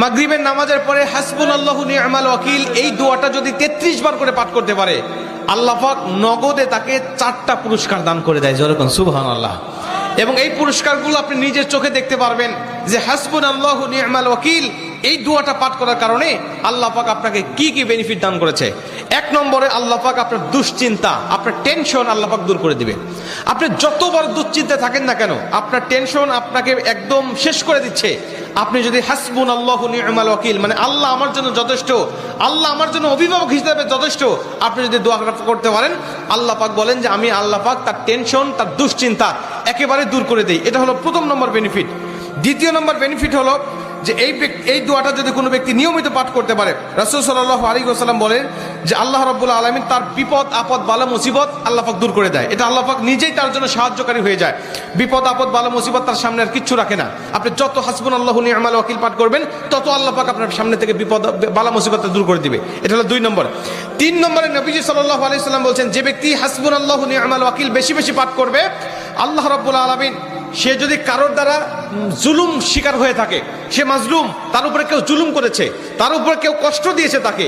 মাগরিবের নামাজের পরে হাসবুনাল্লাহু নি'মাল ওয়াকিল এই দোয়াটা যদি 33 বার করে পাঠ করতে পারে, আল্লাহ পাক নগদে তাকে 4টা পুরস্কার দান করে দেয়। যেরকম সুবহানাল্লাহ। এবং এই পুরস্কারগুলো আপনি নিজের চোখে দেখতে পারবেন যে হাসবুনাল্লাহু নি'মাল ওয়াকিল এই দোয়াটা পাঠ করার কারণে আল্লাহ পাক আপনাকে কি কি বেনিফিট দান করেছে। 1 নম্বরে আল্লাহ পাক আপনার দুশ্চিন্তা, আপনার টেনশন আল্লাহ পাক দূর করে দিবে। আপনি যত বড় দুশ্চিন্তায় থাকেন না কেন, আপনার টেনশন আপনাকে একদম শেষ করে দিচ্ছে। আপনি যদি হাসবুনাল্লাহু নি'মাল ওয়াকিল মানে আল্লাহ আমার জন্য যথেষ্ট, আল্লাহ আমার জন্য অভিভাবক হিসেবে যথেষ্ট, আপনি যদি দোয়া করতে পারেন, আল্লাহ পাক বলেন যে আমি আল্লাহ পাক তার টেনশন, তার দুশ্চিন্তা একেবারে দূর করে দেই। এটা হলো প্রথম নম্বর বেনিফিট। দ্বিতীয় নম্বর বেনিফিট হলো যে এই দোয়াটা যদি কোনো ব্যক্তি নিয়মিত পাঠ করতে পারে, রাসূল সাল্লাল্লাহু আলাইহি ওয়াসাল্লাম বলেন যে আল্লাহ রাব্বুল আলামিন তার বিপদ আপদ বালা মুসিবত আল্লাহ পাক দূর করে দেয়। এটা আল্লাহ পাক নিজেই তার জন্য সাহায্যকারী হয়ে যায়। বিপদ আপদ বালা মুসিবত তার সামনে আর কিচ্ছু রাখে না। আপনি যত হাসবুনাল্লাহু নি'মাল ওয়াকিল পাঠ করবেন, তত আল্লাহ পাক আপনার সামনে থেকে বিপদ বালা মুসিবতটা দূর করে দিবে। এটা হলো 2 নম্বর। 3 নম্বরে নবীজি সাল্লাল্লাহু আলাইহি ওয়াসাল্লাম বলছেন, যে ব্যক্তি হাসবুনাল্লাহু নি'মাল ওয়াকিল বেশি বেশি পাঠ করবে, আল্লাহ রাব্বুল আলামিন সে যদি কারোর দ্বারা জুলুম শিকার হয়ে থাকে, সে মাজলুম, তার উপরে কেউ জুলুম করেছে, তার উপরে কেউ কষ্ট দিয়েছে, তাকে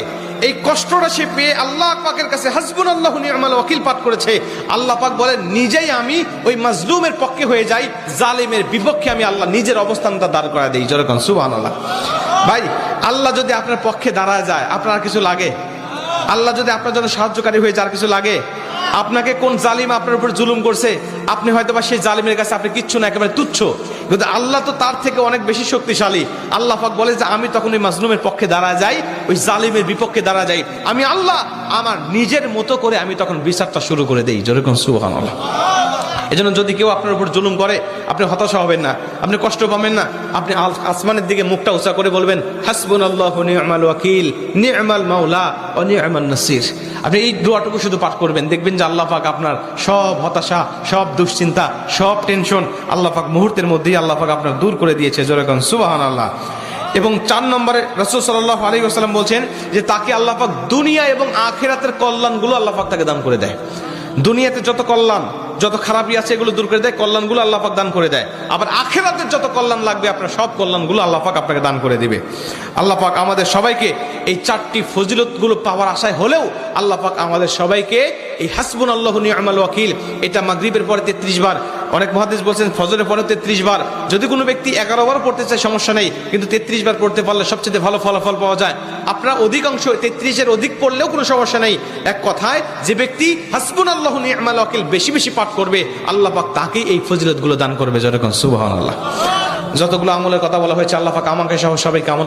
এই কষ্টটা সে পেয়ে আল্লাহ পাকের কাছে হাসবুনাল্লাহু নি'মাল ওয়াকিল পাঠ করেছে, আল্লাহ পাক বলেন নিজেই আমি ওই মাজলুমের পক্ষে হয়ে যাই, জালিমের বিপক্ষে আমি আল্লাহ নিজের অবস্থানটা দাঁড় করা দেই। যেরকম সুবহানাল্লাহ। ভাই, আল্লাহ যদি আপনার পক্ষে দাঁড়ায় যায়, আপনার কিছু লাগে? আল্লাহ যদি আপনার জন্য সাহায্যকারী হয়ে যায়, আর কিছু লাগে? আপনাকে কোন জালিম আপনার উপর জুলুম করছে, আপনি হয়তো বা সেই জালিমের কাছে আপনি কিচ্ছু না, একেবারে তুচ্ছ, কিন্তু আল্লাহ তো তার থেকে অনেক বেশি শক্তিশালী। আল্লাহ পাক বলে যে আমি তখন ওই মাজলুমের পক্ষে দাঁড়া যাই, ওই জালিমের বিপক্ষে দাঁড়া যাই, আমি আল্লাহ আমার নিজের মতো করে আমি তখন বিচারটা শুরু করে দেই। যেরকম সুবহানাল্লাহ। এজন্য যদি কেউ আপনার উপর জুলুম করে, আপনি হতাশা হবেন না, আপনি কষ্ট পাবেন না, আপনি আসমানের দিকে মুখটা উঁচা করে বলবেন হাসবুনাল্লাহু নি'মাল ওয়াকিল নি'মাল মাওলা ওয়া নি'মান নাসির। আপনি এই দোয়াটুকু শুধু পাঠ করবেন, দেখবেন যে আল্লাহ পাক আপনার সব হতাশা, সব দুশ্চিন্তা, সব টেনশন আল্লাহ পাক মুহূর্তের মধ্যেই আল্লাহ পাক আপনার দূর করে দিয়েছে। যেরকম সুবহানাল্লাহ। এবং 4 নম্বরে রাসূল সাল্লাল্লাহু আলাইহি ওয়াসাল্লাম বলছেন যে তাকে আল্লাহ পাক দুনিয়া এবং আখিরাতের কল্যাণগুলো আল্লাহ পাক তাকে দান করে দেয়। দুনিয়াতে যত কল্যাণ, যত খারাপই আছে এগুলো দূর করে দেয়, কল্যাণগুলো আল্লাহ পাক দান করে দেয়। আবার আখিরাতের যত কল্যাণ লাগবে আপনার সব কল্যাণগুলো আল্লাহ পাক আপনাকে দান করে দিবে। আল্লাহ পাক আমাদের সবাইকে এই 4টি ফজিলতগুলো পাওয়ার আশায় হলেও আল্লাহ পাক আমাদের সবাইকে এই হাসবুনাল্লাহু নি'মাল ওয়াকিল এটা মাগরিবের পরে 33 বার, অনেক মুহাদ্দিস বলছেন ফজরের পরে 33 বার, যদি কোনো ব্যক্তি 11 বার পড়তে চায় সমস্যা নেই, কিন্তু 33 বার পড়তে পারলে সবচেয়ে ভালো ফলাফল পাওয়া যায়। আপনারা অধিকাংশ 33-এর অধিক পড়লেও কোনো সমস্যা নেই। এক কথায় যে ব্যক্তি হাসবুনাল্লাহু নি'মাল ওয়াকিল বেশি বেশি পাঠ করবে, আল্লাহ পাক তাকেই এই ফজিলতগুলো দান করবে। যেরকম সুবহানাল্লাহ। যতগুলো আমলের কথা বলা হয়েছে আল্লাহ পাক আমাকে সহ সবাইকে আমল